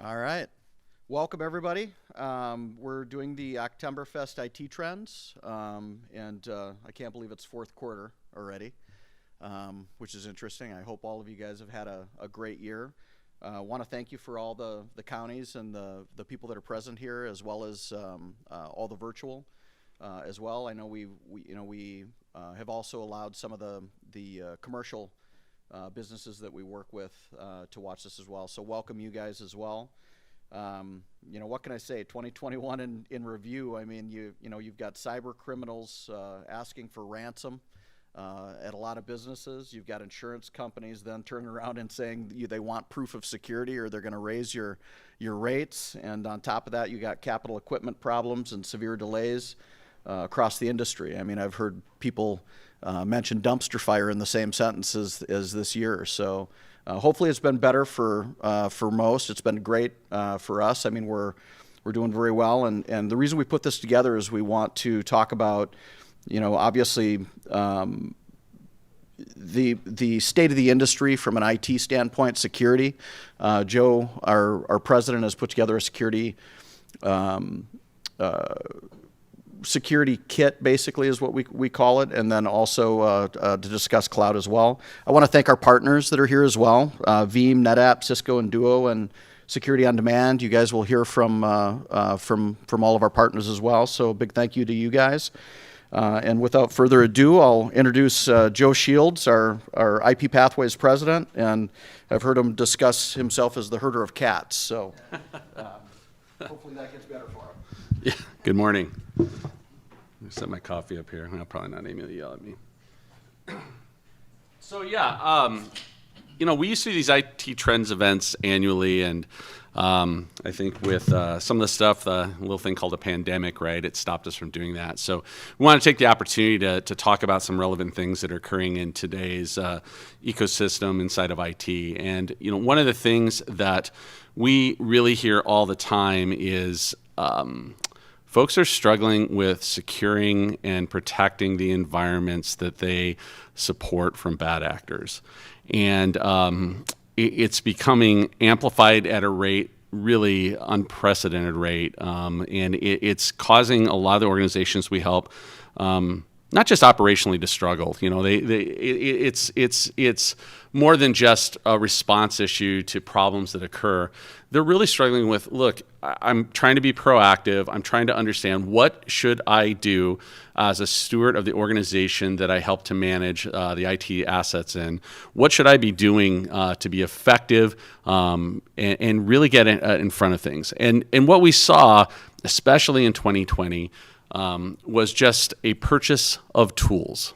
All right. Welcome, everybody. We're doing the Oktermberfest IT Trends, and I can't believe it's fourth quarter already, which is interesting. I hope all of you guys have had a great year. I want to thank you for all the counties and the people that are present here, as well as all the virtual as well. I know we have also allowed some of the commercial businesses that we work with to watch this as well. So welcome you guys as well. What can I say? 2021 in review. I mean, you've got cyber criminals asking for ransom at a lot of businesses. You've got insurance companies then turning around and saying they want proof of security or they're going to raise your rates. And on top of that, you got capital equipment problems and severe delays across the industry. I mean, I've heard people mention dumpster fire in the same sentence as this year. So hopefully it's been better for most. It's been great for us. I mean, we're doing very well. And the reason we put this together is we want to talk about, obviously the state of the industry from an IT standpoint, security. Joe, our president, has put together a security kit, basically, is what we call it, and then also to discuss cloud as well. I want to thank our partners that are here as well, Veeam, NetApp, Cisco, and Duo, and Security on Demand. You guys will hear from all of our partners as well, so a big thank you to you guys. And without further ado, I'll introduce Joe Shields, our IP Pathways president, and I've heard him discuss himself as the herder of cats, so hopefully that gets better for him. Yeah, good morning. Let me set my coffee up here. I'll probably not Amy will yell at me. So yeah, we used to do these IT Trends events annually, and I think with some of the stuff, the little thing called a pandemic, right, it stopped us from doing that. So we want to take the opportunity to talk about some relevant things that are occurring in today's ecosystem inside of IT. And one of the things that we really hear all the time is folks are struggling with securing and protecting the environments that they support from bad actors. And it's becoming amplified at a rate, really unprecedented rate. And it's causing a lot of the organizations we help not just operationally to struggle. It's more than just a response issue to problems that occur. They're really struggling with, look, I'm trying to be proactive. I'm trying to understand what should I do as a steward of the organization that I help to manage the IT assets in. What should I be doing to be effective and really get in front of things? And what we saw, especially in 2020, was just a purchase of tools.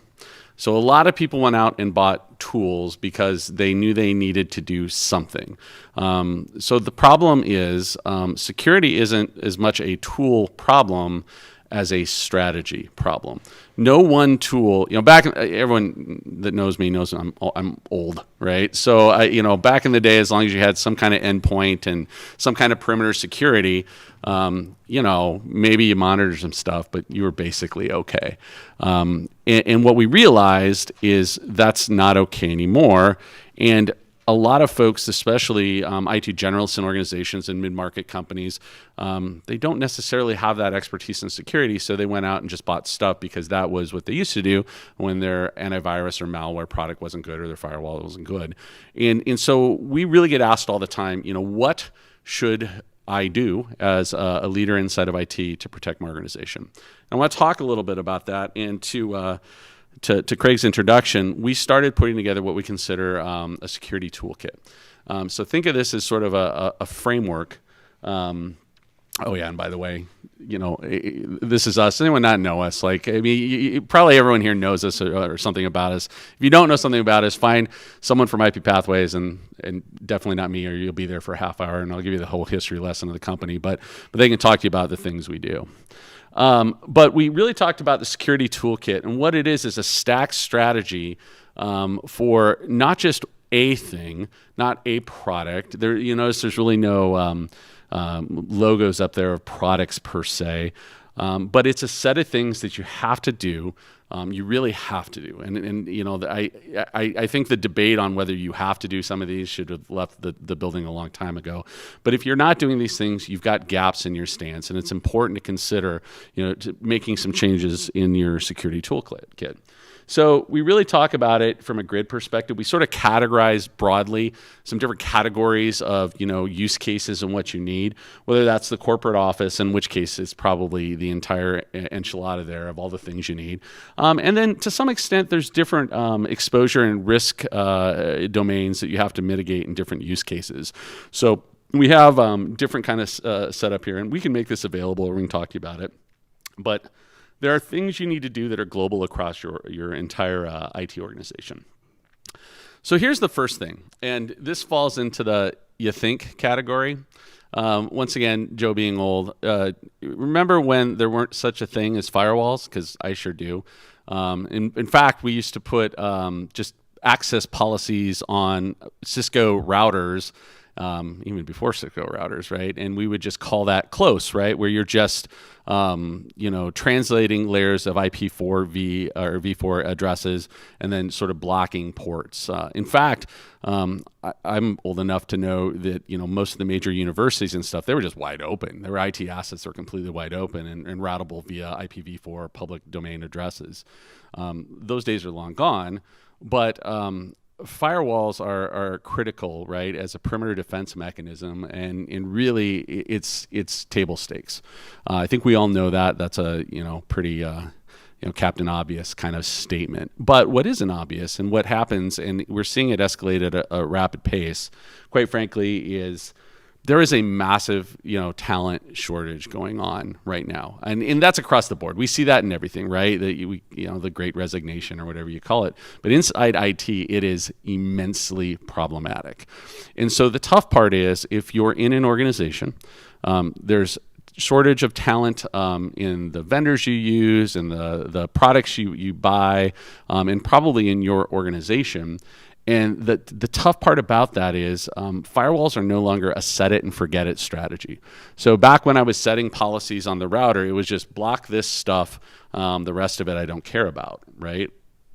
So a lot of people went out and bought tools because they knew they needed to do something. So the problem is security isn't as much a tool problem as a strategy problem. No one tool, everyone that knows me knows I'm old, right? So back in the day, as long as you had some kind of endpoint and some kind of perimeter security, maybe you monitored some stuff, but you were basically okay. And what we realized is that's not okay anymore. And a lot of folks, especially IT generalists in organizations and mid-market companies, they don't necessarily have that expertise in security, so they went out and just bought stuff because that was what they used to do when their antivirus or malware product wasn't good or their firewall wasn't good. And so we really get asked all the time, what should I do as a leader inside of IT to protect my organization? I want to talk a little bit about that, and to Craig's introduction, we started putting together what we consider a security toolkit. So think of this as sort of a framework. And by the way, this is us. Anyone not know us? Probably everyone here knows us or something about us. If you don't know something about us, find someone from IP Pathways, and definitely not me, or you'll be there for a half hour, and I'll give you the whole history lesson of the company. But they can talk to you about the things we do. But we really talked about the security toolkit, and what it is a stack strategy for not just a thing, not a product. You notice there's really no logos up there of products per se. But it's a set of things that you have to do. You really have to do. And you know, I think the debate on whether you have to do some of these should have left the building a long time ago. But if you're not doing these things, you've got gaps in your stance, and it's important to consider, you know, making some changes in your security toolkit. So we really talk about it from a grid perspective. We sort of categorize broadly some different categories of, you know, use cases and what you need, whether that's the corporate office, in which case it's probably the entire enchilada there of all the things you need. And then to some extent, there's different exposure and risk domains that you have to mitigate in different use cases. So we have different kind of setup here, and we can make this available, or we can talk to you about it. But there are things you need to do that are global across your entire IT organization. So here's the first thing, and this falls into the you think category. Once again, Joe being old, remember when there weren't such a thing as firewalls? Because I sure do. In fact, we used to put just access policies on Cisco routers, even before Cisco routers, right? And we would just call that close, right? Where you're just, you know, translating layers of IP4 or V4 addresses and then sort of blocking ports. In fact, I'm old enough to know that, you know, most of the major universities and stuff, they were just wide open. Their IT assets are completely wide open and routable via IPv4 public domain addresses. Those days are long gone, but firewalls are critical, right, as a perimeter defense mechanism, and really it's table stakes. I think we all know that. That's a, you know, pretty Captain Obvious kind of statement. But what isn't obvious, and what happens, and we're seeing it escalate at a rapid pace, quite frankly, is there is a massive, you know, talent shortage going on right now, and that's across the board. We see that in everything, right? The Great Resignation or whatever you call it. But inside IT, it is immensely problematic. And so the tough part is, if you're in an organization, there's shortage of talent in the vendors you use and the products you buy, and probably in your organization. And the tough part about that is firewalls are no longer a set it and forget it strategy. So back when I was setting policies on the router, it was just block this stuff, the rest of it I don't care about, right?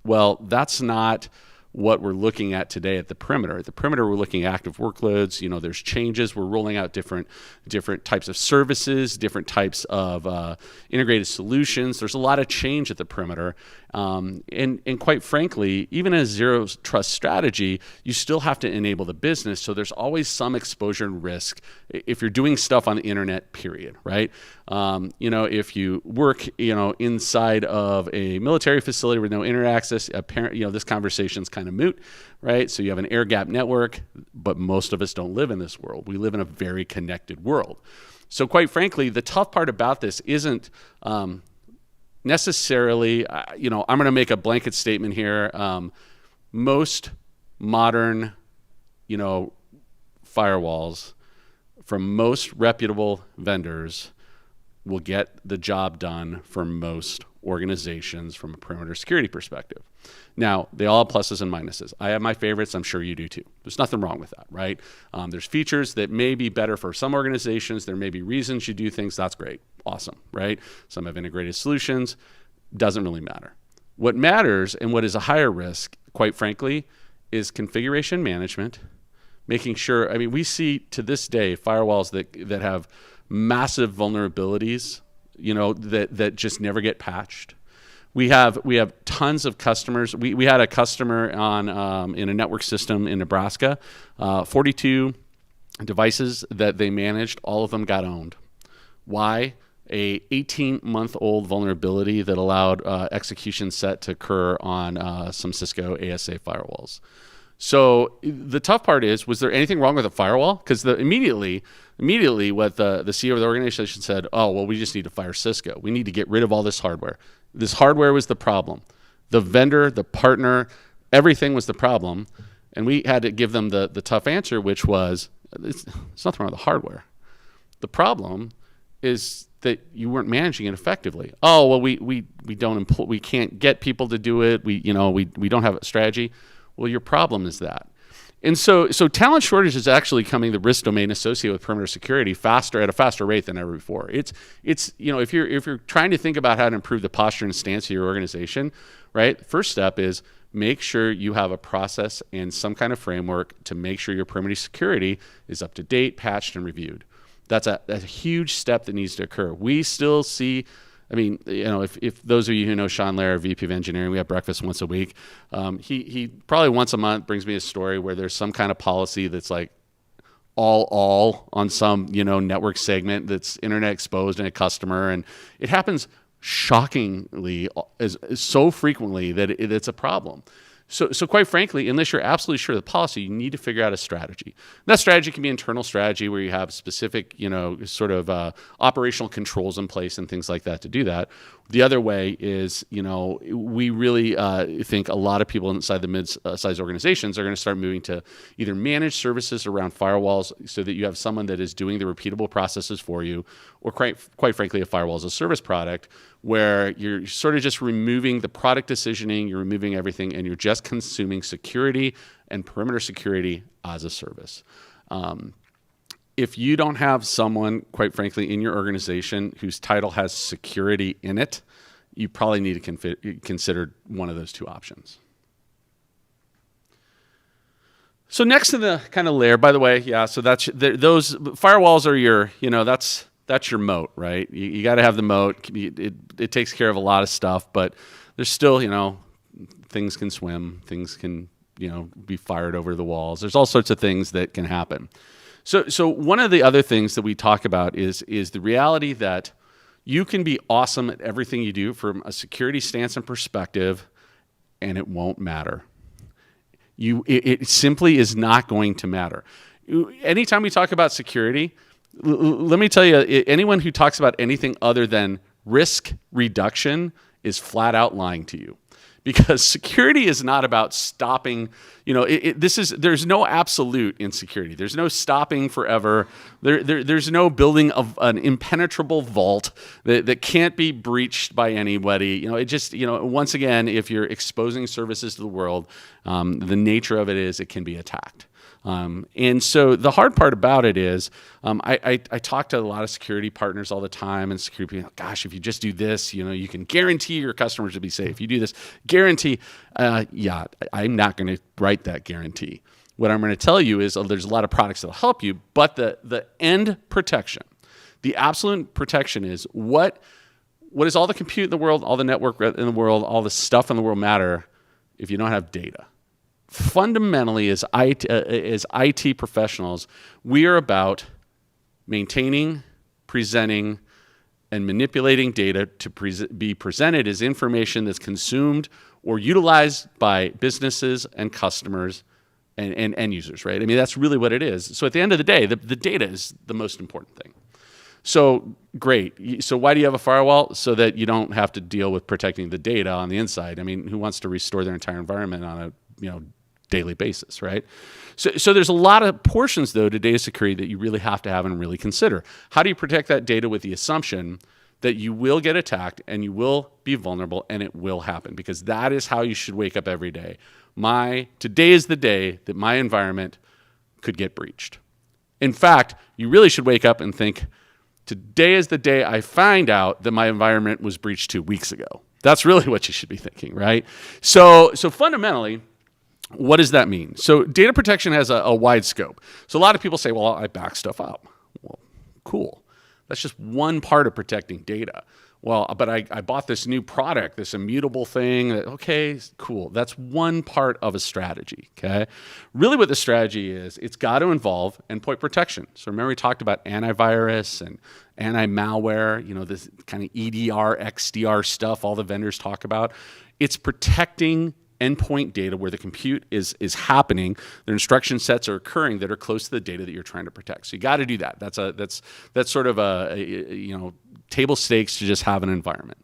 Well, that's not what we're looking at today at the perimeter. At the perimeter, we're looking at active workloads. You know, there's changes. We're rolling out different types of services, different types of integrated solutions. There's a lot of change at the perimeter. And quite frankly, even in a zero trust strategy, you still have to enable the business. So there's always some exposure and risk if you're doing stuff on the internet, period, right? You know, if you work, you know, inside of a military facility with no internet access, apparently, you know, this conversation's kind of moot, right? So you have an air gap network, but most of us don't live in this world. We live in a very connected world. So quite frankly, the tough part about this isn't necessarily, you know, I'm going to make a blanket statement here. Most modern, you know, firewalls from most reputable vendors will get the job done for most organizations from a perimeter security perspective. Now, they all have pluses and minuses. I have my favorites. I'm sure you do too. There's nothing wrong with that, right? There's features that may be better for some organizations. There may be reasons you do things. That's great. Awesome, right? Some have integrated solutions. Doesn't really matter. What matters, and what is a higher risk, quite frankly, is configuration management, making sure, I mean, we see to this day firewalls that have massive vulnerabilities, you know, that just never get patched. We have tons of customers. We had a customer on in a network system in Nebraska, 42 devices that they managed. All of them got owned. Why? A 18-month-old vulnerability that allowed execution set to occur on some Cisco ASA firewalls. So the tough part is, was there anything wrong with the firewall? Because immediately what the CEO of the organization said, oh, well, we just need to fire Cisco. We need to get rid of all this hardware. This hardware was the problem. The vendor, the partner, everything was the problem. And we had to give them the tough answer, which was, it's nothing wrong with the hardware. The problem is that you weren't managing it effectively. Oh, well, we can't get people to do it. We don't have a strategy. Well, your problem is that. And so talent shortage is actually becoming the risk domain associated with perimeter security at a faster rate than ever before. It's if you're trying to think about how to improve the posture and stance of your organization, right? First step is make sure you have a process and some kind of framework to make sure your perimeter security is up to date, patched, and reviewed. That's a huge step that needs to occur. We still see, if those of you who know Sean Lair, VP of Engineering, we have breakfast once a week. He probably once a month brings me a story where there's some kind of policy that's like all on some, network segment that's internet exposed in a customer. And it happens shockingly so frequently that it's a problem. So quite frankly, unless you're absolutely sure of the policy, you need to figure out a strategy. That strategy can be internal strategy where you have specific, operational controls in place and things like that to do that. The other way is, we really think a lot of people inside the mid-sized organizations are going to start moving to either managed services around firewalls so that you have someone that is doing the repeatable processes for you, or quite frankly, a firewall as a service product where you're sort of just removing the product decisioning, you're removing everything, and you're just consuming security and perimeter security as a service. If you don't have someone, quite frankly, in your organization whose title has security in it, you probably need to consider one of those two options. So next to the kind of layer, by the way, so those firewalls are your, that's your moat, right? You got to have the moat. It takes care of a lot of stuff, but there's still, things can swim, things can, be fired over the walls. There's all sorts of things that can happen. So one of the other things that we talk about is the reality that you can be awesome at everything you do from a security stance and perspective, and it won't matter. It simply is not going to matter. Anytime we talk about security, let me tell you, anyone who talks about anything other than risk reduction is flat out lying to you. Because security is not about stopping, there's no absolute in security. There's no stopping forever. There's no building of an impenetrable vault that can't be breached by anybody. Once again, if you're exposing services to the world, the nature of it is it can be attacked. And so the hard part about it is I talk to a lot of security partners all the time, and security people, gosh, if you just do this, you can guarantee your customers to be safe. You do this, guarantee. I'm not going to write that guarantee. What I'm going to tell you is there's a lot of products that will help you, but the end protection, the absolute protection is what does all the compute in the world, all the network in the world, all the stuff in the world matter if you don't have data? Fundamentally, as IT professionals, we are about maintaining, presenting, and manipulating data to be presented as information that's consumed or utilized by businesses and customers and end users, right? I mean, that's really what it is. So at the end of the day, the data is the most important thing. So great. So why do you have a firewall? So that you don't have to deal with protecting the data on the inside. I mean, who wants to restore their entire environment on a daily basis, right? So there's a lot of portions, though, to data security that you really have to have and really consider. How do you protect that data with the assumption that you will get attacked and you will be vulnerable and it will happen? Because that is how you should wake up every day. Today is the day that my environment could get breached. In fact, you really should wake up and think, today is the day I find out that my environment was breached 2 weeks ago. That's really what you should be thinking, right? So fundamentally, what does that mean? So data protection has a wide scope. So a lot of people say, well, I back stuff up. Well, cool. That's just one part of protecting data. Well, but I bought this new product, this immutable thing. Okay, cool. That's one part of a strategy, okay? Really what the strategy is, it's got to involve endpoint protection. So remember we talked about antivirus and anti-malware, this kind of EDR, XDR stuff all the vendors talk about. It's protecting endpoint data where the compute is happening, the instruction sets are occurring that are close to the data that you're trying to protect. So you got to do that. That's sort of a table stakes to just have an environment.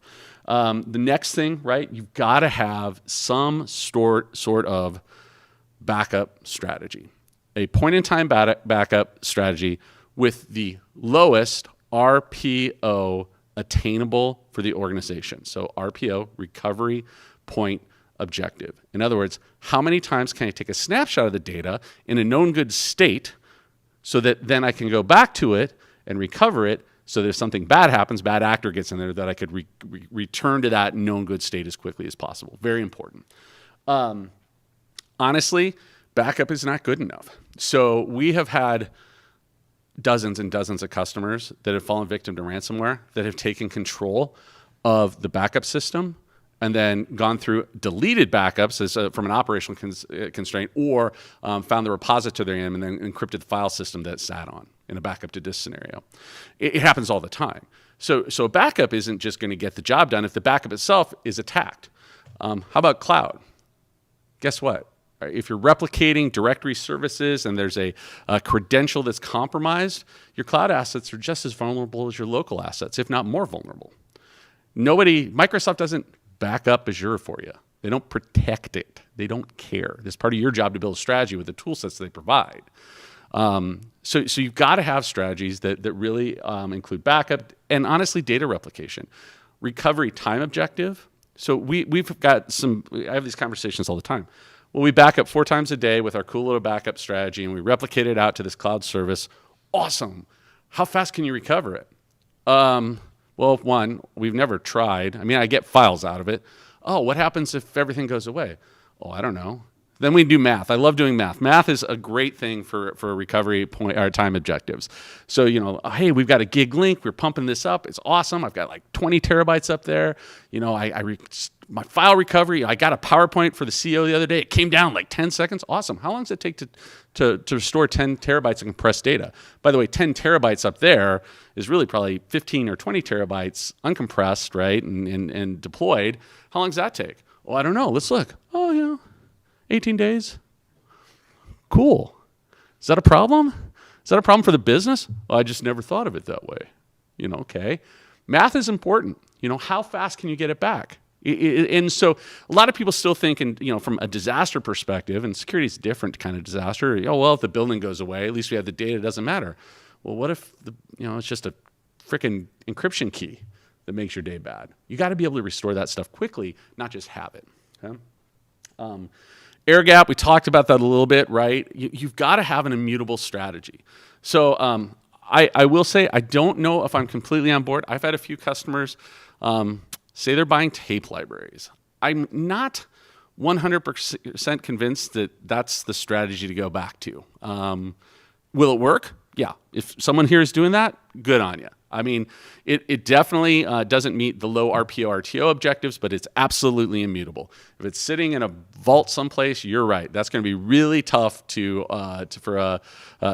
The next thing, right? You've got to have some sort of backup strategy, a point-in-time backup strategy with the lowest RPO attainable for the organization. So RPO, recovery point objective. In other words, how many times can I take a snapshot of the data in a known good state so that then I can go back to it and recover it, so that if something bad happens, bad actor gets in there, that I could return to that known good state as quickly as possible. Very important. Honestly, backup is not good enough. So we have had dozens and dozens of customers that have fallen victim to ransomware that have taken control of the backup system and then gone through deleted backups from an operational constraint, or found the repository and then encrypted the file system that it sat on in a backup to disk scenario. It happens all the time. So a backup isn't just going to get the job done if the backup itself is attacked. How about cloud? Guess what? If you're replicating directory services and there's a credential that's compromised, your cloud assets are just as vulnerable as your local assets, if not more vulnerable. Microsoft doesn't back up Azure for you. They don't protect it. They don't care. It's part of your job to build a strategy with the tool sets they provide. So you've got to have strategies that really include backup and, honestly, data replication. Recovery time objective. So we've got I have these conversations all the time. Well, we back up 4 times a day with our cool little backup strategy, and we replicate it out to this cloud service. Awesome. How fast can you recover it? Well, one, we've never tried. I mean, I get files out of it. Oh, what happens if everything goes away? Oh, I don't know. Then we do math. I love doing math. Math is a great thing for recovery point or time objectives. So, hey, we've got a gig link. We're pumping this up. It's awesome. I've got like 20 terabytes up there. My file recovery, I got a PowerPoint for the CEO the other day. It came down like 10 seconds. Awesome. How long does it take to restore 10 terabytes of compressed data? By the way, 10 terabytes up there is really probably 15 or 20 terabytes uncompressed, right, and deployed. How long does that take? Oh, I don't know. Let's look. Oh, 18 days. Cool. Is that a problem? Is that a problem for the business? Well, I just never thought of it that way. Okay. Math is important. How fast can you get it back? And so a lot of people still think, from a disaster perspective, and security is a different kind of disaster. If the building goes away, at least we have the data. It doesn't matter. Well, what if it's just a freaking encryption key that makes your day bad? You got to be able to restore that stuff quickly, not just have it. Okay? Air gap, we talked about that a little bit, right? You've got to have an immutable strategy. So I will say I don't know if I'm completely on board. I've had a few customers say they're buying tape libraries. I'm not 100% convinced that that's the strategy to go back to. Will it work? Yeah. If someone here is doing that, good on you. I mean, it definitely doesn't meet the low RPO, RTO objectives, but it's absolutely immutable. If it's sitting in a vault someplace, you're right. That's going to be really tough for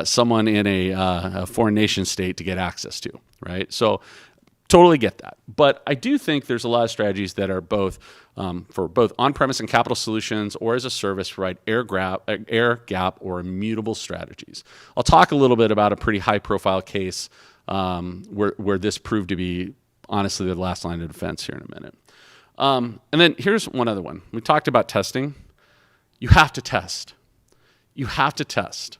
someone in a foreign nation state to get access to, right? So totally get that. But I do think there's a lot of strategies that are both for both on-premise and capital solutions or as a service provide air gap or immutable strategies. I'll talk a little bit about a pretty high-profile case where this proved to be, honestly, the last line of defense here in a minute. And then here's one other one. We talked about testing. You have to test. You have to test.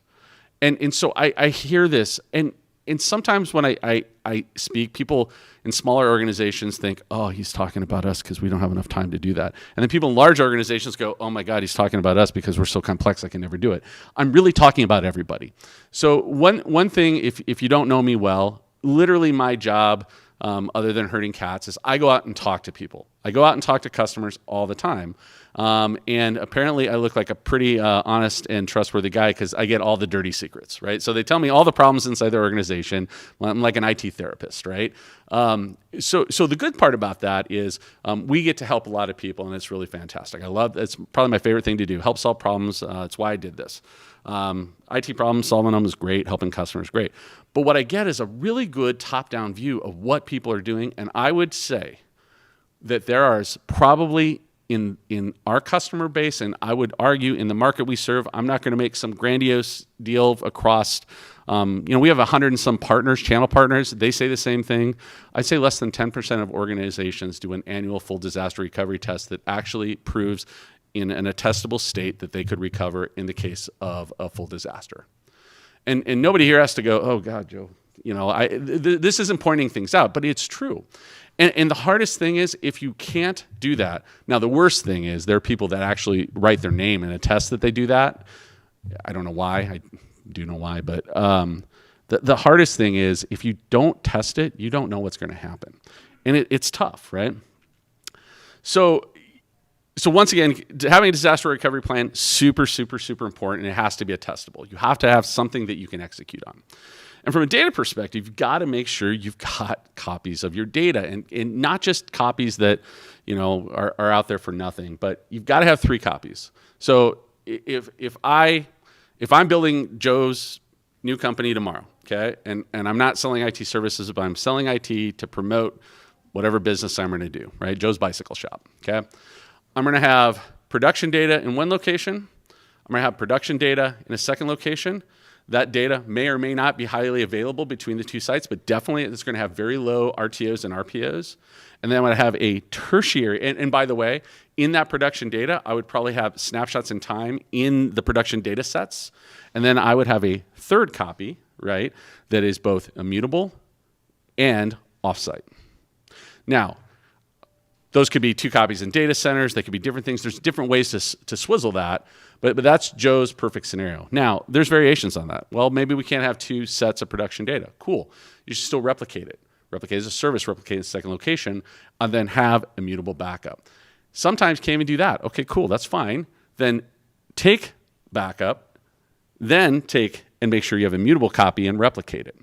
And so I hear this, and sometimes when I speak, people in smaller organizations think, oh, he's talking about us because we don't have enough time to do that. And then people in large organizations go, oh my God, he's talking about us because we're so complex I can never do it. I'm really talking about everybody. So one thing, if you don't know me well, literally my job, other than herding cats, is I go out and talk to people. I go out and talk to customers all the time. And apparently I look like a pretty honest and trustworthy guy because I get all the dirty secrets, right? So they tell me all the problems inside their organization. I'm like an IT therapist, right? So the good part about that is we get to help a lot of people, and it's really fantastic. It's probably my favorite thing to do, help solve problems. It's why I did this. IT problem solving them is great, helping customers great. But what I get is a really good top-down view of what people are doing, and I would say that there is probably in our customer base, and I would argue in the market we serve, I'm not going to make some grandiose deal across, we have 100 and some partners, channel partners. They say the same thing. I'd say less than 10% of organizations do an annual full disaster recovery test that actually proves in an attestable state that they could recover in the case of a full disaster. And nobody here has to go, oh God, Joe, this isn't pointing things out, but it's true. And the hardest thing is if you can't do that. Now, the worst thing is there are people that actually write their name and attest that they do that. I don't know why. I do know why, but the hardest thing is if you don't test it, you don't know what's going to happen, and it's tough, right? So once again, having a disaster recovery plan, super, super, super important, and it has to be testable. You have to have something that you can execute on. And from a data perspective, you've got to make sure you've got copies of your data, and not just copies that are out there for nothing, but you've got to have 3 copies. So if I'm building Joe's new company tomorrow, okay, and I'm not selling IT services, but I'm selling IT to promote whatever business I'm going to do, right? Joe's Bicycle Shop, okay? I'm going to have production data in one location. I'm going to have production data in a second location. That data may or may not be highly available between the 2 sites, but definitely it's going to have very low RTOs and RPOs. And then I'm going to have a tertiary, and by the way, in that production data, I would probably have snapshots in time in the production data sets. And then I would have a third copy, right, that is both immutable and offsite. Now, those could be 2 copies in data centers. They could be different things. There's different ways to swizzle that, but that's Joe's perfect scenario. Now, there's variations on that. Well, maybe we can't have 2 sets of production data. Cool. You should still replicate it. Replicate as a service, replicate in a second location, and then have immutable backup. Sometimes you can't even do that. Okay, cool. That's fine. Then take backup, then take and make sure you have a immutable copy and replicate it.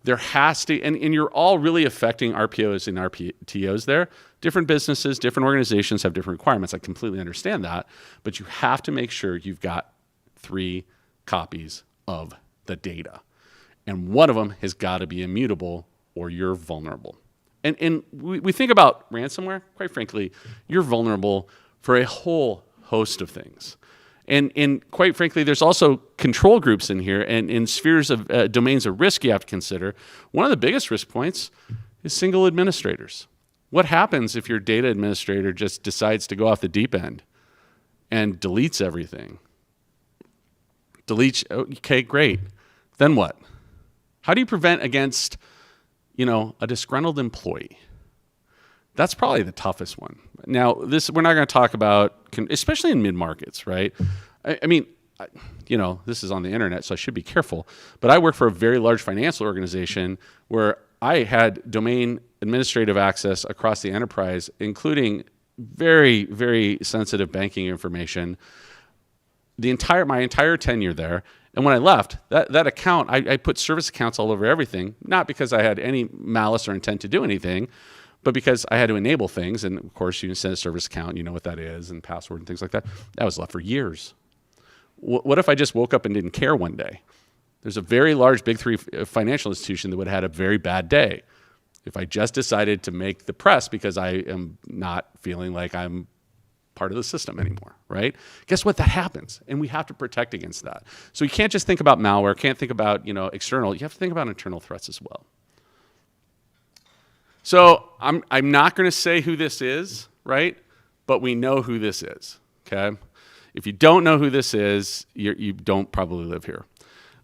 There has to, and you're all really affecting RPOs and RPTOs there. Different businesses, different organizations have different requirements. I completely understand that, but you have to make sure you've got 3 copies of the data. And one of them has got to be immutable or you're vulnerable. And we think about ransomware, quite frankly, you're vulnerable for a whole host of things. And quite frankly, there's also control groups in here and in spheres of domains of risk you have to consider. One of the biggest risk points is single administrators. What happens if your data administrator just decides to go off the deep end and deletes everything? Okay, great. Then what? How do you prevent against, a disgruntled employee? That's probably the toughest one. Now, we're not going to talk about, especially in mid-markets, right? I mean, this is on the internet, so I should be careful. But I work for a very large financial organization where I had domain administrative access across the enterprise, including very, very sensitive banking information, my entire tenure there. And when I left, that account, I put service accounts all over everything, not because I had any malice or intent to do anything, but because I had to enable things. And of course, you can send a service account, you know what that is, and password and things like that. That was left for years. What if I just woke up and didn't care one day? There's a very large Big 3 financial institution that would have had a very bad day if I just decided to make the press because I am not feeling like I'm part of the system anymore, right? Guess what? That happens, and we have to protect against that. So you can't just think about malware, can't think about external. You have to think about internal threats as well. So I'm not going to say who this is, right? But we know who this is, okay? If you don't know who this is, you don't probably live here.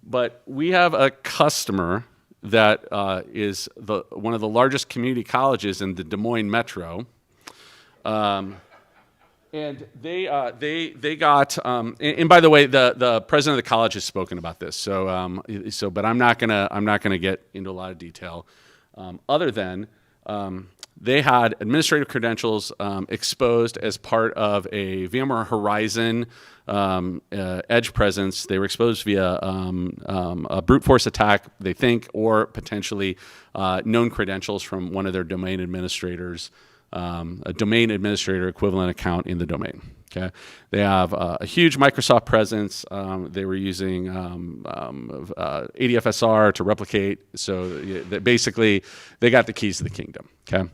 But we have a customer that is one of the largest community colleges in the Des Moines metro. And they got and by the way, the president of the college has spoken about this. But I'm not gonna get into a lot of detail, other than they had administrative credentials exposed as part of a VMware Horizon edge presence. They were exposed via a brute force attack, they think, or potentially known credentials from one of their domain administrators. A domain administrator equivalent account in the domain. Okay, they have a huge Microsoft presence. They were using ADFSR to replicate. So basically, they got the keys to the kingdom. Okay,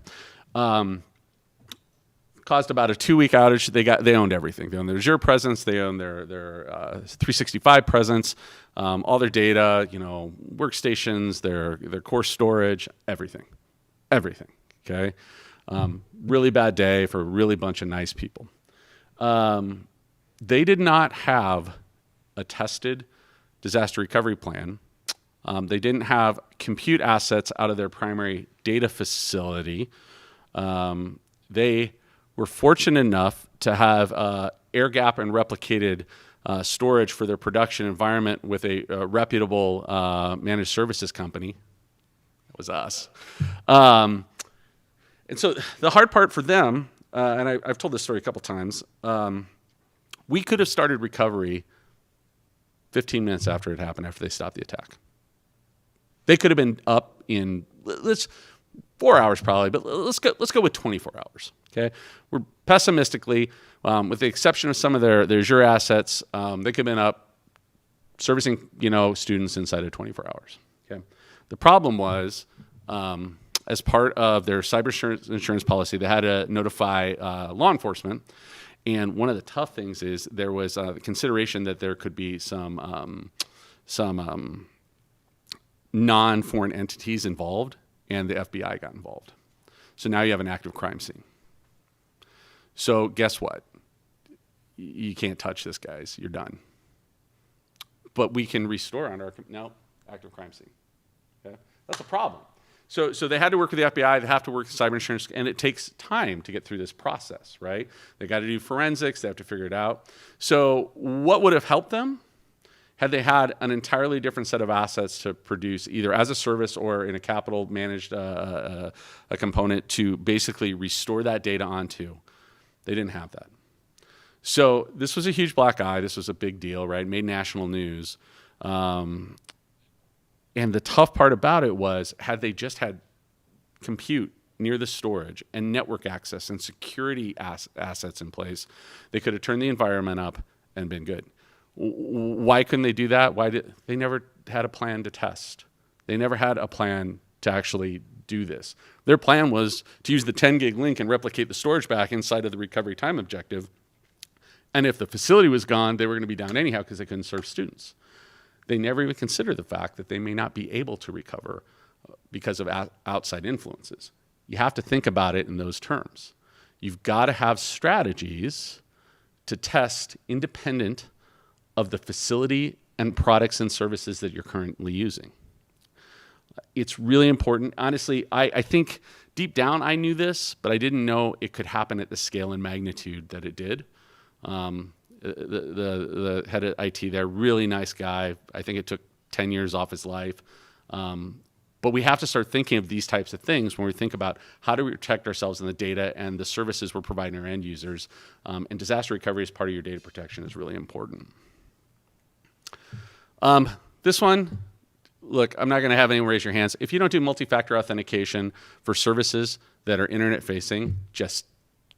caused about a 2-week outage. They owned everything. They owned their Azure presence. They owned their 365 presence, all their data, workstations, their core storage, everything. Okay. Really bad day for a really bunch of nice people. They did not have a tested disaster recovery plan. They didn't have compute assets out of their primary data facility. They were fortunate enough to have air gap and replicated storage for their production environment with a reputable managed services company. That was us. And so the hard part for them, and I've told this story a couple times, we could have started recovery 15 minutes after it happened, after they stopped the attack. They could have been up in 4 hours probably, but let's go with 24 hours. Okay, we're pessimistically, with the exception of some of their Azure assets, they could have been up servicing students inside of 24 hours. Okay, the problem was, as part of their cyber insurance policy, they had to notify law enforcement. And one of the tough things is there was the consideration that there could be some non-foreign entities involved, and the FBI got involved. So now you have an active crime scene. So guess what? You can't touch this, guys. You're done. But we can restore on our active crime scene. Okay, that's a problem. So they had to work with the FBI. They have to work with cyber insurance, and it takes time to get through this process, right? They got to do forensics. They have to figure it out. So what would have helped them had they had an entirely different set of assets to produce either as a service or in a capital managed a component to basically restore that data onto? They didn't have that. So this was a huge black eye. This was a big deal, right? It made national news. And the tough part about it was, had they just had compute near the storage and network access and security assets in place, they could have turned the environment up and been good. Why couldn't they do that? They never had a plan to test. They never had a plan to actually do this. Their plan was to use the 10 gig link and replicate the storage back inside of the recovery time objective. And if the facility was gone, they were going to be down anyhow because they couldn't serve students. They never even consider the fact that they may not be able to recover because of outside influences. You have to think about it in those terms. You've got to have strategies to test independent of the facility and products and services that you're currently using. It's really important. Honestly, I think deep down I knew this, but I didn't know it could happen at the scale and magnitude that it did. The head of IT there, really nice guy. I think it took 10 years off his life. But we have to start thinking of these types of things when we think about how do we protect ourselves in the data and the services we're providing our end users. And disaster recovery as part of your data protection is really important. This one, look, I'm not going to have anyone raise your hands. If you don't do multi-factor authentication for services that are internet facing, just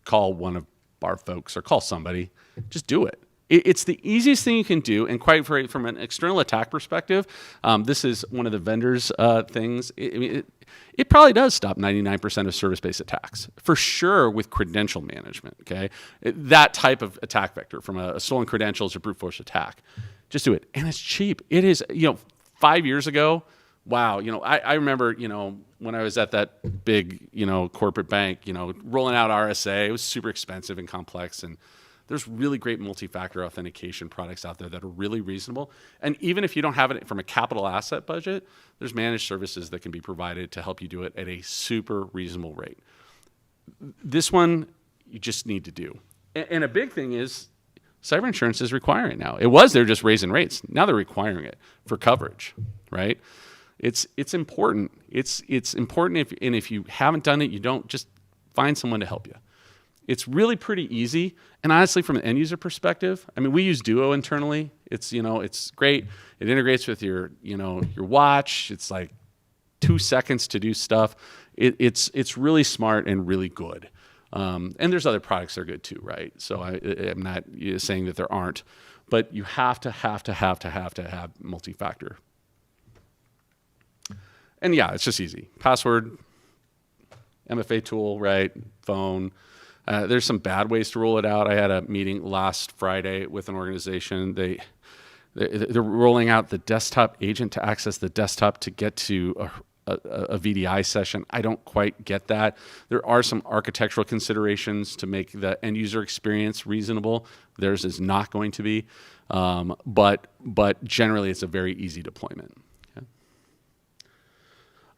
call one of our folks or call somebody. Just do it. It's the easiest thing you can do, and quite frankly, from an external attack perspective, this is one of the vendors' things. It probably does stop 99% of service-based attacks, for sure, with credential management, okay? That type of attack vector, from a stolen credentials or brute force attack. Just do it. And it's cheap. It is, 5 years ago, wow, I remember, when I was at that big, corporate bank, rolling out RSA, it was super expensive and complex, and there's really great multi-factor authentication products out there that are really reasonable. And even if you don't have it from a capital asset budget, there's managed services that can be provided to help you do it at a super reasonable rate. This one, you just need to do. And a big thing is cyber insurance is requiring it now. It was, they're just raising rates. Now they're requiring it for coverage, right? It's important. It's important, if you haven't done it, you don't, just find someone to help you. It's really pretty easy. And honestly, from an end user perspective, we use Duo internally. It's, it's great. It integrates with your watch. It's like 2 seconds to do stuff. It's really smart and really good. And there's other products that are good too, right? So I'm not saying that there aren't, but you have to have multi-factor. And yeah, it's just easy. Password, MFA tool, right? Phone. There's some bad ways to roll it out. I had a meeting last Friday with an organization. They're rolling out the desktop agent to access the desktop to get to a VDI session. I don't quite get that. There are some architectural considerations to make the end user experience reasonable. Theirs is not going to be, but generally it's a very easy deployment.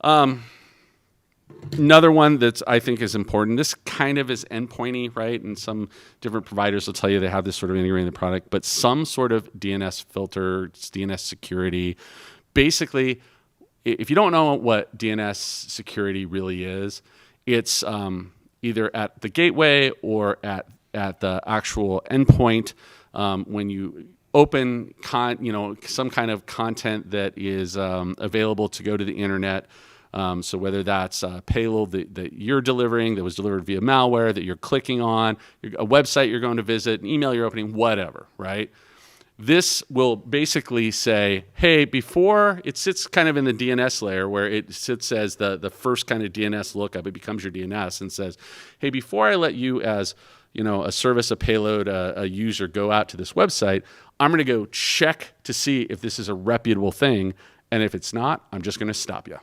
Okay. Another one that I think is important, this kind of is endpointy, right? And some different providers will tell you they have this sort of integrated in the product, but some sort of DNS filter, DNS security. Basically, if you don't know what DNS security really is, it's either at the gateway or at the actual endpoint when you open some kind of content that is available to go to the internet. So whether that's a payload that you're delivering, that was delivered via malware, that you're clicking on, a website you're going to visit, an email you're opening, whatever, right? This will basically say, hey, before it sits kind of in the DNS layer where it sits as the first kind of DNS lookup, it becomes your DNS and says, hey, before I let you as a service, a payload, a user go out to this website, I'm going to go check to see if this is a reputable thing. And if it's not, I'm just going to stop you.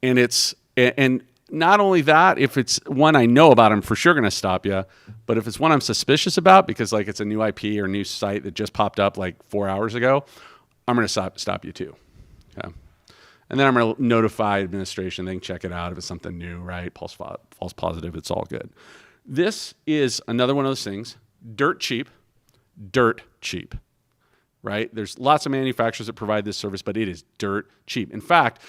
And not only that, if it's one I know about, I'm for sure going to stop you. But if it's one I'm suspicious about because like it's a new IP or a new site that just popped up like 4 hours ago, I'm going to stop you too. Okay. And then I'm going to notify administration. They can check it out if it's something new, right? False positive. It's all good. This is another one of those things. Dirt cheap. Right? There's lots of manufacturers that provide this service, but it is dirt cheap. In fact,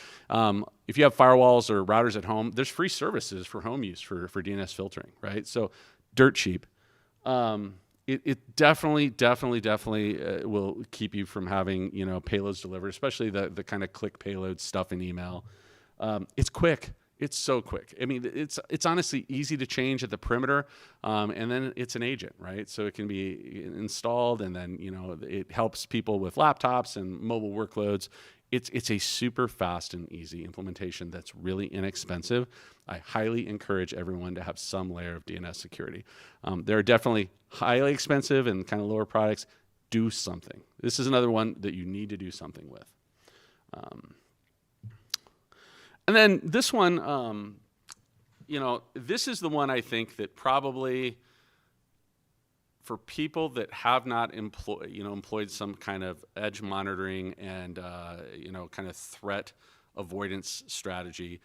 if you have firewalls or routers at home, there's free services for home use for DNS filtering, right? So dirt cheap. It definitely will keep you from having, payloads delivered, especially the kind of click payload stuff in email. It's quick. It's so quick. I mean, it's honestly easy to change at the perimeter, and then it's an agent, right? So it can be installed, and then it helps people with laptops and mobile workloads. It's a super fast and easy implementation that's really inexpensive. I highly encourage everyone to have some layer of DNS security. There are definitely highly expensive and kind of lower products. Do something. This is another one that you need to do something with. And then this one, this is the one I think that probably for people that have not employed some kind of edge monitoring and, kind of threat avoidance strategy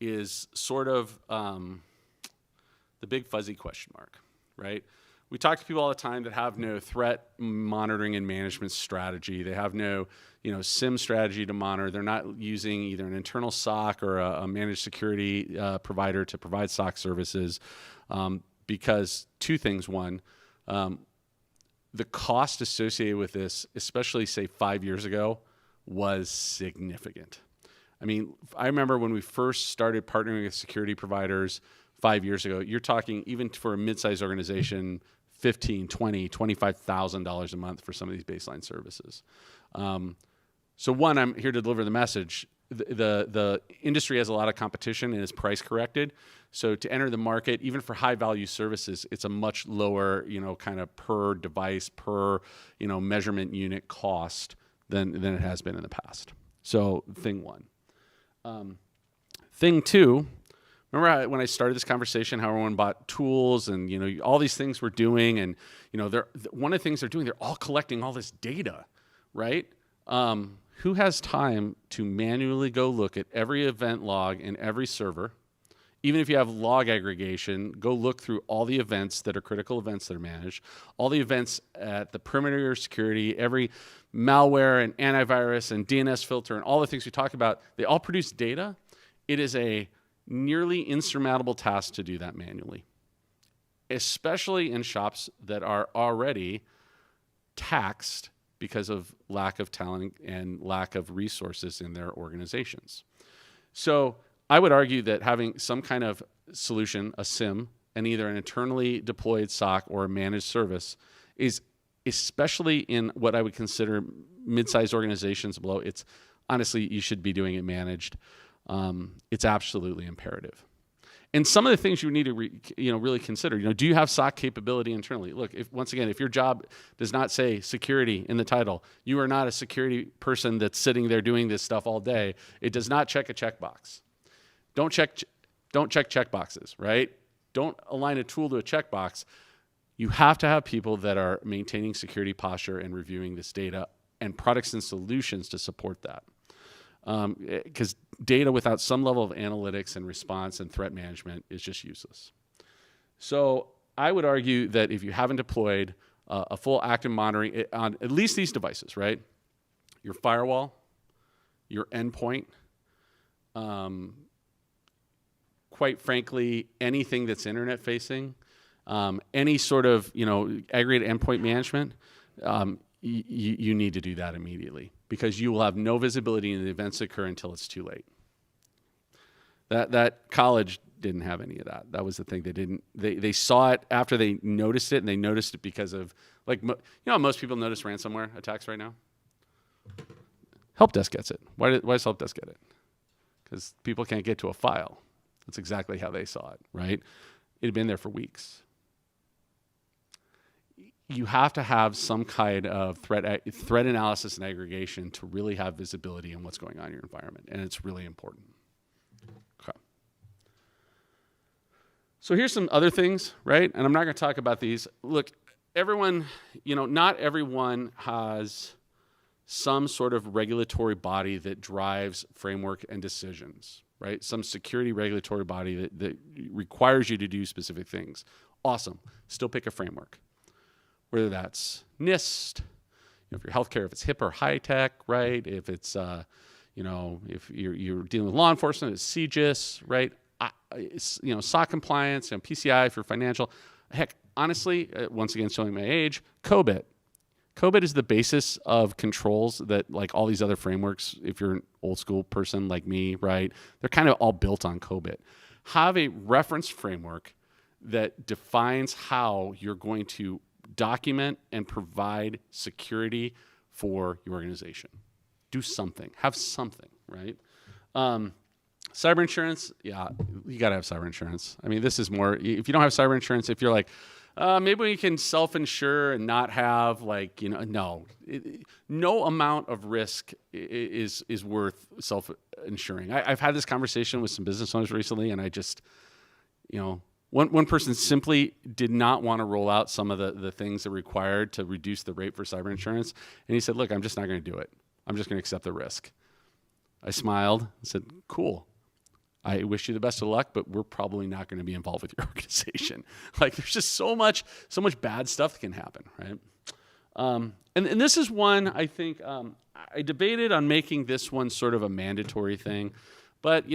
is sort of the big fuzzy question mark, right? We talk to people all the time that have no threat monitoring and management strategy. They have no, SIM strategy to monitor. They're not using either an internal SOC or a managed security provider to provide SOC services because two things. One, the cost associated with this, especially say 5 years ago, was significant. I mean, I remember when we first started partnering with security providers 5 years ago, you're talking even for a mid-sized organization, $15,000, $20,000, $25,000 a month for some of these baseline services. So one, I'm here to deliver the message. The industry has a lot of competition and is price corrected. So to enter the market, even for high value services, it's a much lower, kind of per device, per, measurement unit cost than it has been in the past. So thing one. Thing two, remember when I started this conversation, how everyone bought tools and, all these things we're doing. And, one of the things they're doing, they're all collecting all this data, right? Who has time to manually go look at every event log in every server? Even if you have log aggregation, go look through all the events that are critical events that are managed, all the events at the perimeter security, every malware and antivirus and DNS filter and all the things we talk about, they all produce data. It is a nearly insurmountable task to do that manually, especially in shops that are already taxed because of lack of talent and lack of resources in their organizations. So I would argue that having some kind of solution, a SIM, and either an internally deployed SOC or a managed service is, especially in what I would consider mid-sized organizations below, it's honestly, you should be doing it managed. It's absolutely imperative. And some of the things you need to really consider, do you have SOC capability internally? Look, once again, if your job does not say security in the title, you are not a security person that's sitting there doing this stuff all day. It does not check a checkbox. Don't check checkboxes, right? Don't align a tool to a checkbox. You have to have people that are maintaining security posture and reviewing this data and products and solutions to support that. Because data without some level of analytics and response and threat management is just useless. So I would argue that if you haven't deployed a full active monitoring on at least these devices, right? Your firewall, your endpoint, quite frankly, anything that's internet facing, any sort of aggregate endpoint management, you need to do that immediately, because you will have no visibility into the events that occur until it's too late. That college didn't have any of that. That was the thing. They saw it after they noticed it, and they noticed it because of, like, most people notice ransomware attacks right now. Help desk gets it. Why does help desk get it? Because people can't get to a file. That's exactly how they saw it, right? It had been there for weeks. You have to have some kind of threat analysis and aggregation to really have visibility in what's going on in your environment, and it's really important. Okay. So here's some other things, right? And I'm not going to talk about these. Look, everyone, not everyone has some sort of regulatory body that drives framework and decisions, right? Some security regulatory body that requires you to do specific things. Awesome. Still pick a framework. Whether that's NIST, if you're healthcare, if it's HIPAA or high tech, right? If it's, if you're dealing with law enforcement, it's CGIS, right? SOC compliance, and PCI if you're financial. Heck, honestly, once again, showing my age, COBIT. COBIT is the basis of controls that, like all these other frameworks, if you're an old school person like me, right? They're kind of all built on COBIT. Have a reference framework that defines how you're going to document and provide security for your organization. Do something. Have something, right? Cyber insurance, yeah, you got to have cyber insurance. I mean, this is more, if you don't have cyber insurance, if you're like, maybe we can self-insure and not have no amount of risk is worth self-insuring. I've had this conversation with some business owners recently, and I just, one person simply did not want to roll out some of the things that are required to reduce the rate for cyber insurance. And he said, look, I'm just not going to do it. I'm just going to accept the risk. I smiled and said, cool. I wish you the best of luck, but we're probably not going to be involved with your organization. Like, there's just so much bad stuff that can happen, right? And this is one, I think, I debated on making this one sort of a mandatory thing. But,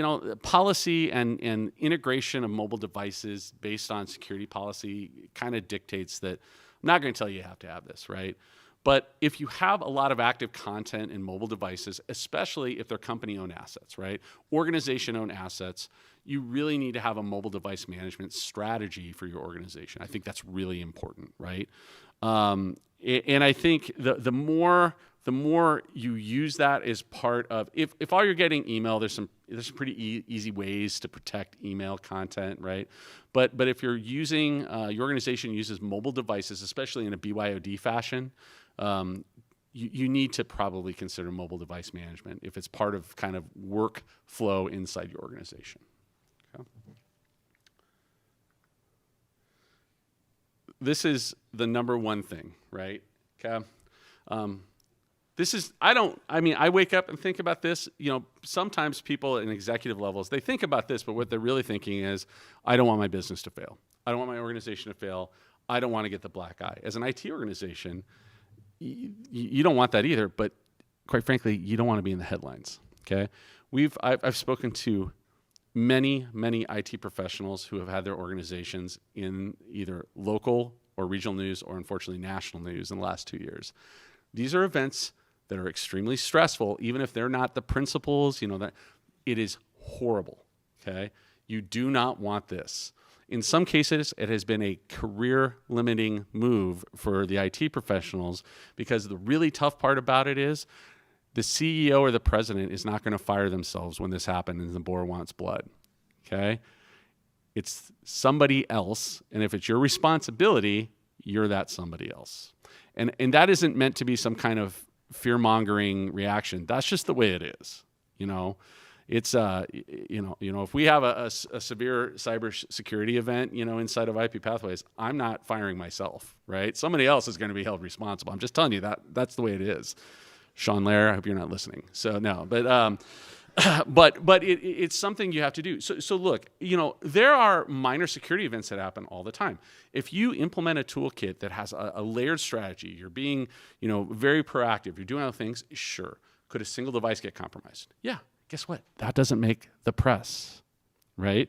policy and integration of mobile devices based on security policy kind of dictates that I'm not going to tell you have to have this, right? But if you have a lot of active content in mobile devices, especially if they're company-owned assets, right? Organization-owned assets, you really need to have a mobile device management strategy for your organization. I think that's really important, right? And I think the more you use that as part of, if all you're getting email, there's some pretty easy ways to protect email content, right? But if you're using, your organization uses mobile devices, especially in a BYOD fashion, you need to probably consider mobile device management if it's part of kind of workflow inside your organization. Okay. This is the number one thing, right? Okay. I wake up and think about this. Sometimes people in executive levels, they think about this, but what they're really thinking is, I don't want my business to fail. I don't want my organization to fail. I don't want to get the black eye. As an IT organization, you don't want that either, but quite frankly, you don't want to be in the headlines, okay? I've spoken to many IT professionals who have had their organizations in either local or regional news or unfortunately national news in the last 2 years. These are events that are extremely stressful, even if they're not the principals, that it is horrible, okay? You do not want this. In some cases, it has been a career-limiting move for the IT professionals, because the really tough part about it is the CEO or the president is not going to fire themselves when this happens and the boar wants blood, okay? It's somebody else, and if it's your responsibility, you're that somebody else. And that isn't meant to be some kind of fear-mongering reaction. That's just the way it is, It's if we have a severe cybersecurity event, inside of IP Pathways, I'm not firing myself, right? Somebody else is going to be held responsible. I'm just telling you that's the way it is. Sean Lair, I hope you're not listening. So no, but but it's something you have to do. So look, there are minor security events that happen all the time. If you implement a toolkit that has a layered strategy, you're being, very proactive, you're doing other things, sure. Could a single device get compromised? Yeah. Guess what? That doesn't make the press, right?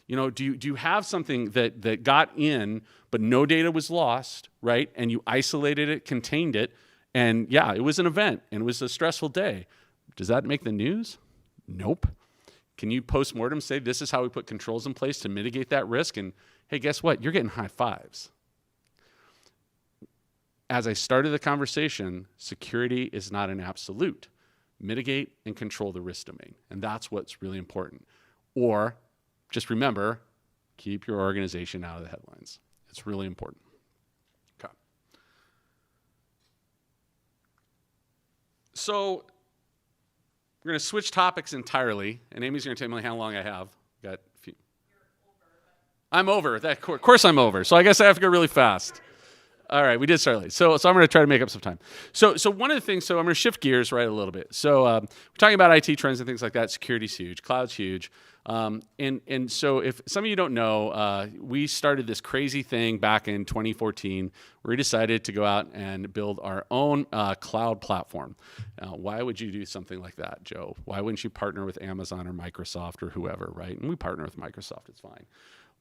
Do you have something that got in, but no data was lost, right? And you isolated it, contained it, and yeah, it was an event and it was a stressful day. Does that make the news? Nope. Can you post-mortem say this is how we put controls in place to mitigate that risk? And hey, guess what? You're getting high fives. As I started the conversation, security is not an absolute. Mitigate and control the risk domain. And that's what's really important. Or just remember, keep your organization out of the headlines. It's really important. Okay. So we're going to switch topics entirely, and Amy's going to tell me how long I have. Got a few. I'm over. Of course I'm over. So I guess I have to go really fast. All right, we did start late. So I'm going to try to make up some time. So one of the things, I'm going to shift gears right a little bit. So we're talking about IT trends and things like that. Security's huge. Cloud's huge. And so if some of you don't know, we started this crazy thing back in 2014 where we decided to go out and build our own cloud platform. Why would you do something like that, Joe? Why wouldn't you partner with Amazon or Microsoft or whoever, right? And we partner with Microsoft. It's fine.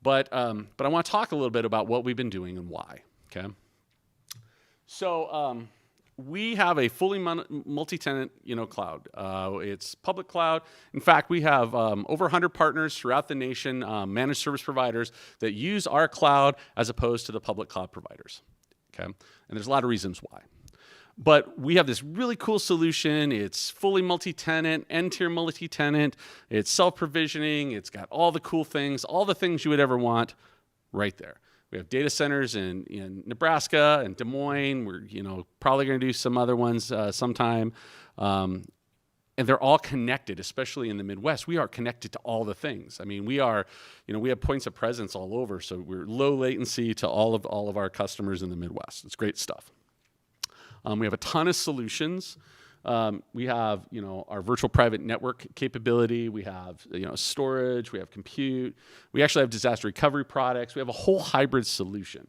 But I want to talk a little bit about what we've been doing and why, okay? So we have a fully multi-tenant, cloud. It's public cloud. In fact, we have over 100 partners throughout the nation, managed service providers that use our cloud as opposed to the public cloud providers. Okay, and there's a lot of reasons why. But we have this really cool solution. It's fully multi-tenant, N-tier multi-tenant. It's self-provisioning. It's got all the cool things, all the things you would ever want right there. We have data centers in Nebraska and Des Moines. We're probably going to do some other ones sometime. And they're all connected, especially in the Midwest. We are connected to all the things. I mean, we are, we have points of presence all over. So we're low latency to all of our customers in the Midwest. It's great stuff. We have a ton of solutions. We have, our virtual private network capability. We have, storage. We have compute. We actually have disaster recovery products. We have a whole hybrid solution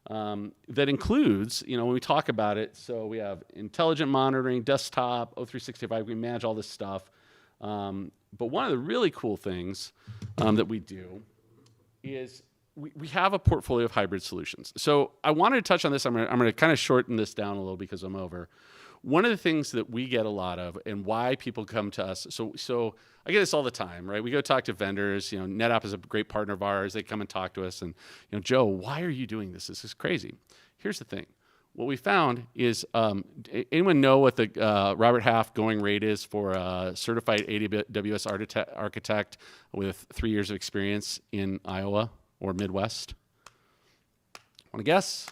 that includes, when we talk about it, so we have intelligent monitoring, desktop, O365. We manage all this stuff. But one of the really cool things that we do is we have a portfolio of hybrid solutions. So I wanted to touch on this. I'm going to kind of shorten this down a little because I'm over. One of the things that we get a lot of and why people come to us, so I get this all the time, right? We go talk to vendors, NetApp is a great partner of ours. They come and talk to us and, Joe, why are you doing this? This is crazy. Here's the thing. What we found is, anyone know what the Robert Half going rate is for a certified AWS architect with 3 years of experience in Iowa or Midwest? Want to guess?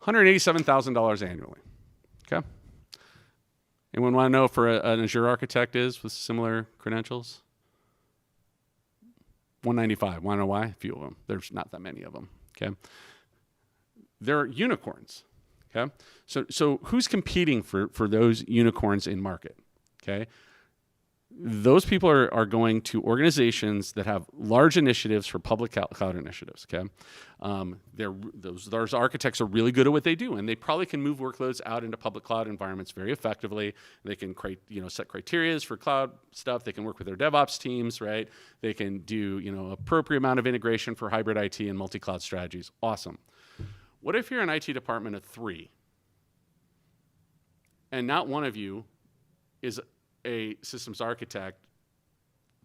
$187,000 annually. Okay. Anyone want to know for an Azure architect is with similar credentials? 195. Want to know why? A few of them. There's not that many of them. Okay. They're unicorns. Okay. So who's competing for those unicorns in market? Okay. Those people are going to organizations that have large initiatives for public cloud initiatives. Okay, those architects are really good at what they do, and they probably can move workloads out into public cloud environments very effectively. They can set criteria for cloud stuff. They can work with their DevOps teams, right? They can do appropriate amount of integration for hybrid IT and multi-cloud strategies. Awesome. What if you're an IT department of 3, and not one of you is a systems architect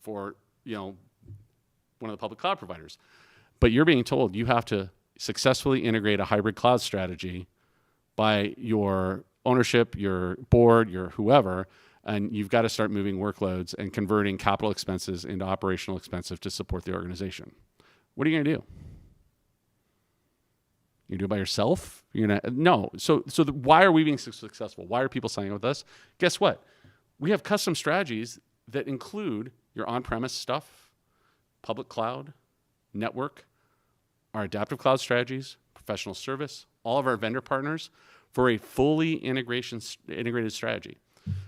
for one of the public cloud providers, but you're being told you have to successfully integrate a hybrid cloud strategy by your ownership, your board, your whoever, and you've got to start moving workloads and converting capital expenses into operational expenses to support the organization. What are you going to do? You do it by yourself? No. So why are we being so successful? Why are people signing up with us? Guess what? We have custom strategies that include your on-premise stuff, public cloud, network, our adaptive cloud strategies, professional service, all of our vendor partners for a fully integrated strategy.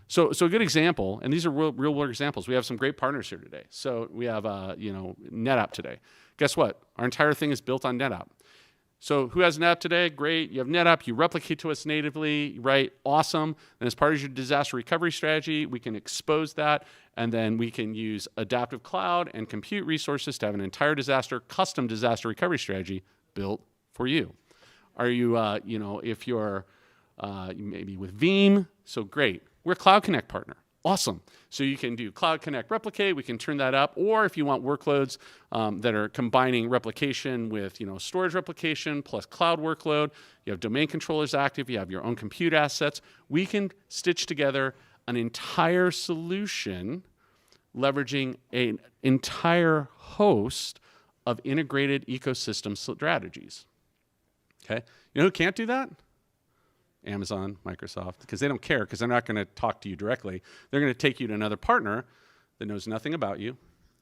So a good example, and these are real world examples. We have some great partners here today. So we have NetApp today. Guess what? Our entire thing is built on NetApp. So who has NetApp today? Great. You have NetApp. You replicate to us natively, right? Awesome. And as part of your disaster recovery strategy, we can expose that, and then we can use adaptive cloud and compute resources to have an entire custom disaster recovery strategy built for you. Are you, if you're maybe with Veeam, so great. We're a Cloud Connect partner. Awesome. So you can do Cloud Connect Replicate. We can turn that up. Or if you want workloads that are combining replication with storage replication plus cloud workload, you have domain controllers active, you have your own compute assets. We can stitch together an entire solution leveraging an entire host of integrated ecosystem strategies. Okay? You know who can't do that? Amazon, Microsoft, because they don't care, because they're not going to talk to you directly. They're going to take you to another partner that knows nothing about you,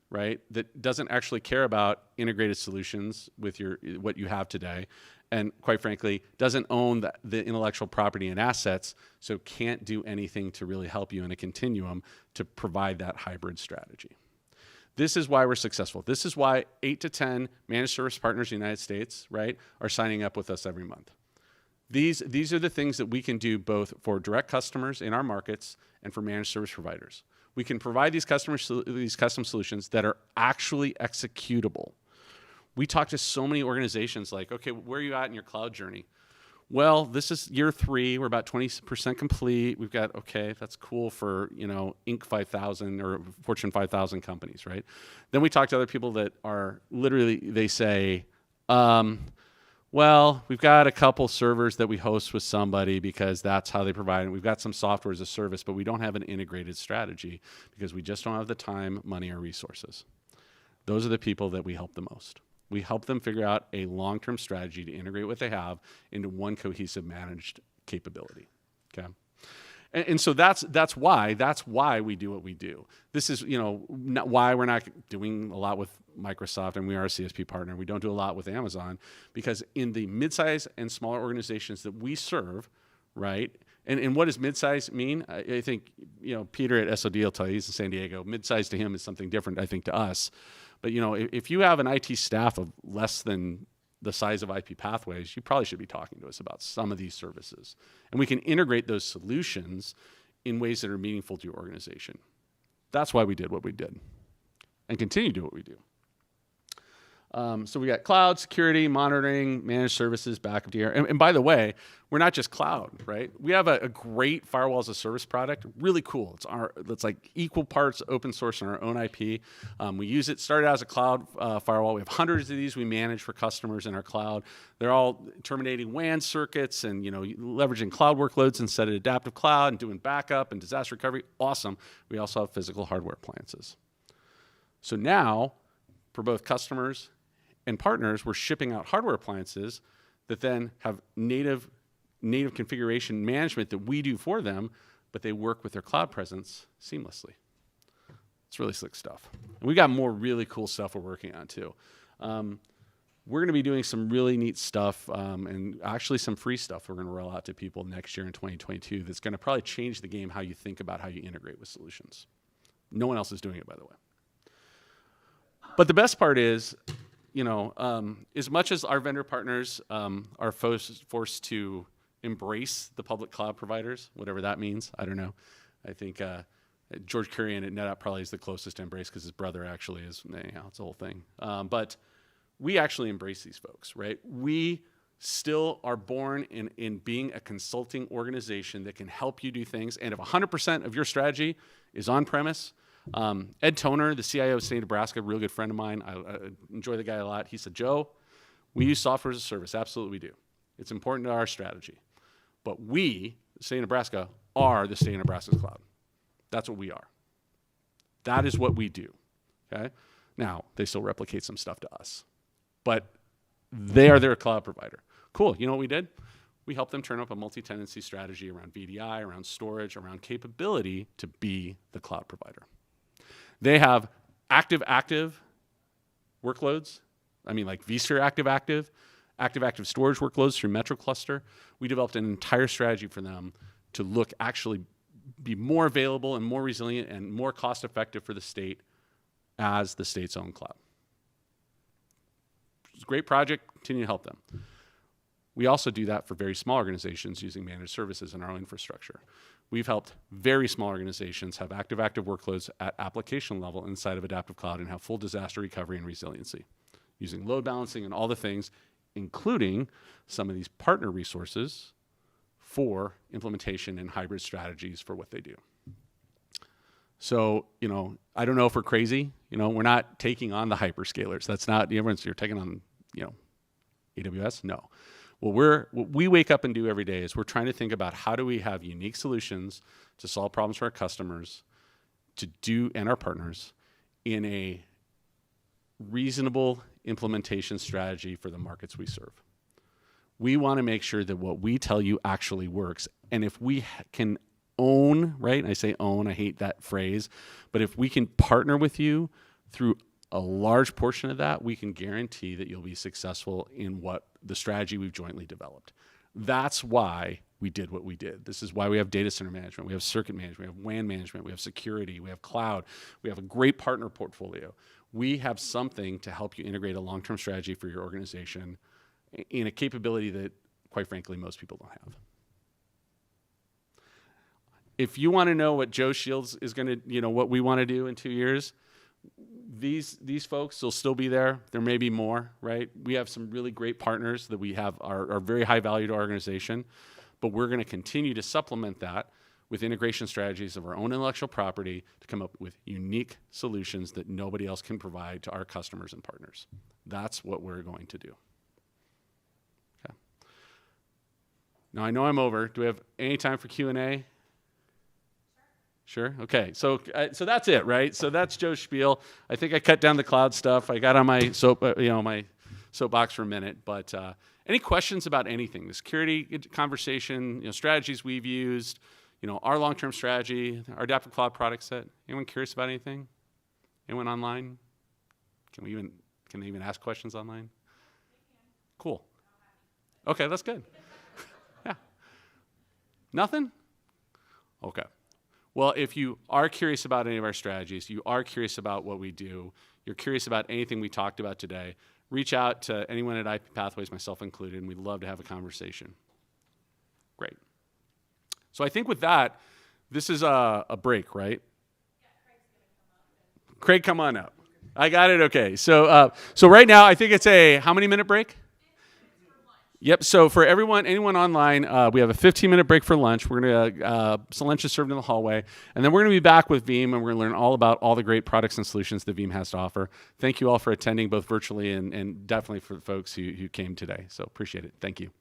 right? That doesn't actually care about integrated solutions with what you have today, and quite frankly, doesn't own the intellectual property and assets, so can't do anything to really help you in a continuum to provide that hybrid strategy. This is why we're successful. This is why 8 to 10 managed service partners in the United States, right, are signing up with us every month. These are the things that we can do both for direct customers in our markets and for managed service providers. We can provide these custom solutions that are actually executable. We talk to so many organizations like, okay, where are you at in your cloud journey? Well, this is year 3. We're about 20% complete. We've got, okay, that's cool for, Inc. 5000 or Fortune 5000 companies, right? Then we talk to other people that are literally, they say, well, we've got a couple servers that we host with somebody because that's how they provide it. We've got some software as a service, but we don't have an integrated strategy because we just don't have the time, money, or resources. Those are the people that we help the most. We help them figure out a long-term strategy to integrate what they have into one cohesive managed capability. Okay. And so that's why we do what we do. This is why we're not doing a lot with Microsoft, and we are a CSP partner. We don't do a lot with Amazon because in the midsize and smaller organizations that we serve, right? And what does midsize mean? I think Peter at SOD will tell you, he's in San Diego. Midsize to him is something different, I think, to us. But if you have an IT staff of less than the size of IP Pathways, you probably should be talking to us about some of these services. And we can integrate those solutions in ways that are meaningful to your organization. That's why we did what we did and continue to do what we do. So we got cloud, security, monitoring, managed services, backup DR. And by the way, we're not just cloud, right? We have a great Firewall as a service product, really cool. It's like equal parts open source on our own IP. We use it, started out as a cloud firewall. We have hundreds of these we manage for customers in our cloud. They're all terminating WAN circuits and leveraging cloud workloads instead of adaptive cloud and doing backup and disaster recovery. Awesome. We also have physical hardware appliances. So now, for both customers and partners, we're shipping out hardware appliances that then have native configuration management that we do for them, but they work with their cloud presence seamlessly. It's really slick stuff. And we got more really cool stuff we're working on too. We're going to be doing some really neat stuff and actually some free stuff we're going to roll out to people next year in 2022 that's going to probably change the game how you think about how you integrate with solutions. No one else is doing it, by the way. But the best part is, as much as our vendor partners are forced to embrace the public cloud providers, whatever that means, I don't know. I think George Kurian at NetApp probably is the closest to embrace because his brother actually is. It's a whole thing. But we actually embrace these folks, right? We still are born in being a consulting organization that can help you do things. And if 100% of your strategy is on-premise, Ed Toner, the CIO of State of Nebraska, a real good friend of mine, I enjoy the guy a lot. He said, Joe, we use software as a service. Absolutely we do. It's important to our strategy. But we, the State of Nebraska, are the State of Nebraska's cloud. That's what we are. That is what we do. Okay? Now, they still replicate some stuff to us. But they are their cloud provider. Cool. You know what we did? We helped them turn up a multi-tenancy strategy around VDI, around storage, around capability to be the cloud provider. They have active workloads. I mean, like vSphere active storage workloads through Metro Cluster. We developed an entire strategy for them to look actually be more available and more resilient and more cost effective for the state as the state's own cloud. It's a great project, continue to help them. We also do that for very small organizations using managed services in our own infrastructure. We've helped very small organizations have active workloads at application level inside of Adaptive Cloud and have full disaster recovery and resiliency using load balancing and all the things, including some of these partner resources for implementation and hybrid strategies for what they do. So, I don't know if we're crazy. We're not taking on the hyperscalers. That's not, you're taking on, AWS? No. What we wake up and do every day is we're trying to think about how do we have unique solutions to solve problems for our customers and our partners in a reasonable implementation strategy for the markets we serve. We want to make sure that what we tell you actually works. And if we can own, right? And I say own, I hate that phrase, but if we can partner with you through a large portion of that, we can guarantee that you'll be successful in what the strategy we've jointly developed. That's why we did what we did. This is why we have data center management, we have circuit management, we have WAN management, we have security, we have cloud, we have a great partner portfolio. We have something to help you integrate a long-term strategy for your organization in a capability that, quite frankly, most people don't have. If you want to know what Joe Shields is going to, what we want to do in 2 years, these folks will still be there. There may be more, right? We have some really great partners that we have are very high value to our organization, but we're going to continue to supplement that with integration strategies of our own intellectual property to come up with unique solutions that nobody else can provide to our customers and partners. That's what we're going to do. Okay. Now I know I'm over. Do we have any time for Q&A? Sure. Okay. So that's it, right? So that's Joe's spiel. I think I cut down the cloud stuff. I got on my my soapbox for a minute. But any questions about anything? The security conversation, strategies we've used, our long-term strategy, our adaptive cloud product set. Anyone curious about anything? Anyone online? Can they even ask questions online? Cool. Okay, that's good. Yeah. Nothing? Okay. Well, if you are curious about any of our strategies, you are curious about what we do, you're curious about anything we talked about today, reach out to anyone at IP Pathways, myself included, and we'd love to have a conversation. Great. So I think with that, this is a break, right? Yeah, Craig, come on up. I got it, okay. So right now, I think it's a how many minute break? Yep, so for anyone online, we have a 15-minute break for lunch. We're going to, so lunch is served in the hallway. And then we're going to be back with Veeam, and we're going to learn all about all the great products and solutions that Veeam has to offer. Thank you all for attending, both virtually and definitely for the folks who came today. So appreciate it. Thank you.